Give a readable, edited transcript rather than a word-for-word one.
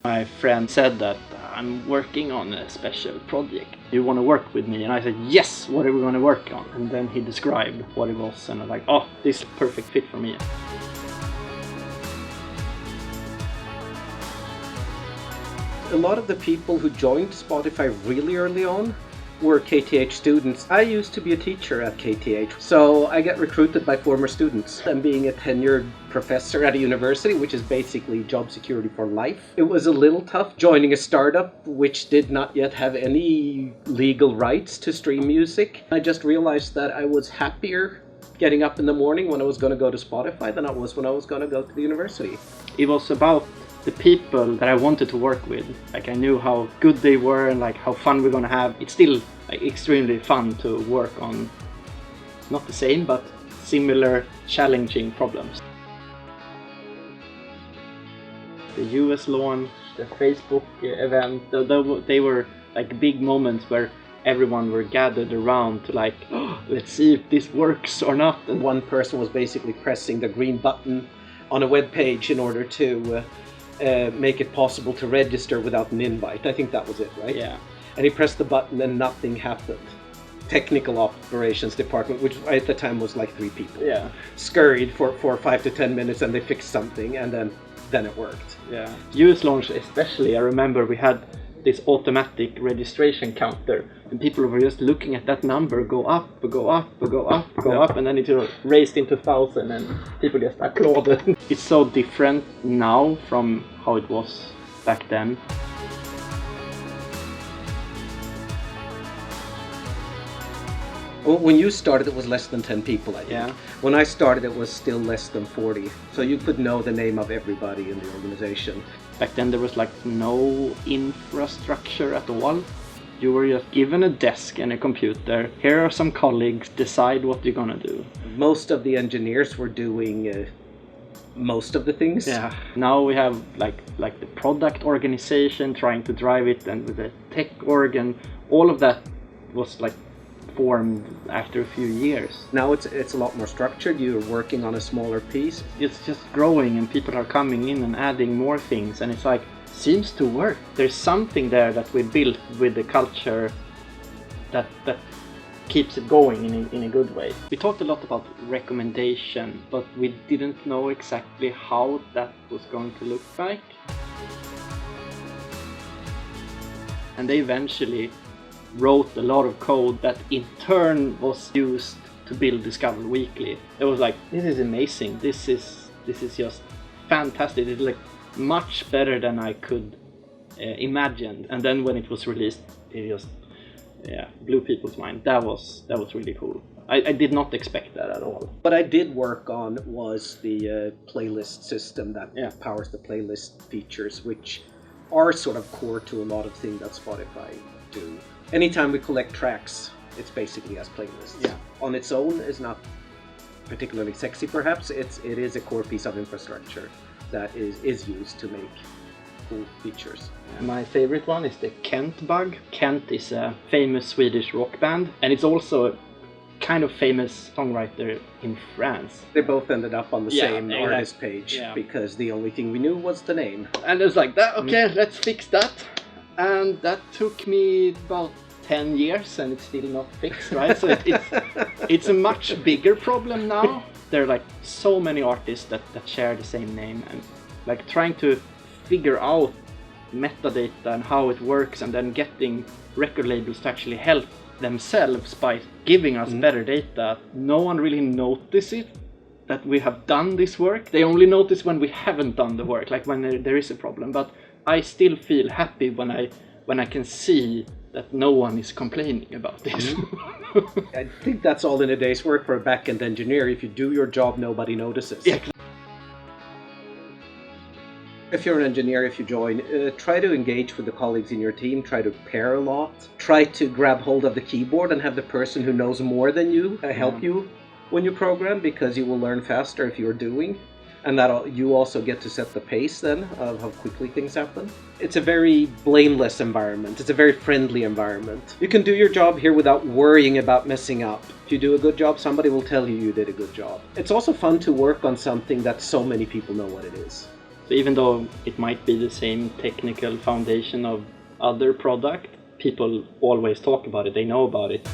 My friend said that I'm working on a special project. You want to work with me? And I said, yes, what are we going to work on? And then he described what it was and I'm like, oh, this is a perfect fit for me. A lot of the people who joined Spotify really early on were KTH students. I used to be a teacher at KTH, so I get recruited by former students. And being a tenured professor at a university, which is basically job security for life, it was a little tough joining a startup which did not yet have any legal rights to stream music. I just realized that I was happier getting up in the morning when I was going to go to Spotify than I was when I was going to go to the university. It was about the people that I wanted to work with. Like I knew how good they were and like how fun we're gonna have. It's still like extremely fun to work on not the same but similar challenging problems. The US launch, the Facebook event, they were like big moments where everyone were gathered around to like, oh, let's see if this works or not. And one person was basically pressing the green button on a web page in order to make it possible to register without an invite. I think that was it, right? Yeah. And he pressed the button and nothing happened. Technical operations department, which at the time was like 3 people, scurried for 5 to 10 minutes and they fixed something and then it worked. Yeah. US launch especially, I remember we had this automatic registration counter and people were just looking at that number go up, go up, go up, go up, and then it raised into 1,000 and people just applauded. It's so different now from how it was back then. When you started, it was less than 10 people, I think. Yeah. When I started, it was still less than 40. So you could know the name of everybody in the organization. Back then there was like no infrastructure at all. You were just given a desk and a computer. Here are some colleagues, decide what you're gonna do. Most of the engineers were doing most of the things. Yeah. Now we have like the product organization trying to drive it, and with the tech organ, all of that was like formed after a few years. Now it's a lot more structured. You're working on a smaller piece. It's just growing and people are coming in and adding more things, and it's like, seems to work. There's something there that we built with the culture that keeps it going in a good way. We talked a lot about recommendation, but we didn't know exactly how that was going to look like. And they eventually wrote a lot of code that in turn was used to build Discover Weekly. It was like, this is amazing. This is just fantastic. It's like much better than I could imagine. And then when it was released, it just blew people's mind. That was really cool. I did not expect that at all. What I did work on was the playlist system that powers the playlist features, which are sort of core to a lot of things that Spotify do. Anytime we collect tracks, it's basically as playlists. Yeah. On its own is not particularly sexy, perhaps. It is a core piece of infrastructure that is used to make cool features. My favorite one is the Kent bug. Kent is a famous Swedish rock band, and it's also a kind of famous songwriter in France. They both ended up on the same artist page because the only thing we knew was the name. And it was like, that, okay, let's fix that. And that took me about 10 years and it's still not fixed, right? So it's a much bigger problem now. There are like so many artists that share the same name, and like trying to figure out metadata and how it works, and then getting record labels to actually help themselves by giving us better data. No one really notices that we have done this work. They only notice when we haven't done the work, like when there is a problem. But I still feel happy when I can see that no one is complaining about this. I think that's all in a day's work for a backend engineer. If you do your job, nobody notices. Yeah. If you're an engineer, if you join, try to engage with the colleagues in your team, try to pair a lot, try to grab hold of the keyboard and have the person who knows more than you help you when you program, because you will learn faster if you're doing. And that you also get to set the pace then of how quickly things happen. It's a very blameless environment. It's a very friendly environment. You can do your job here without worrying about messing up. If you do a good job, somebody will tell you you did a good job. It's also fun to work on something that so many people know what it is. So even though it might be the same technical foundation of other product, people always talk about it, they know about it.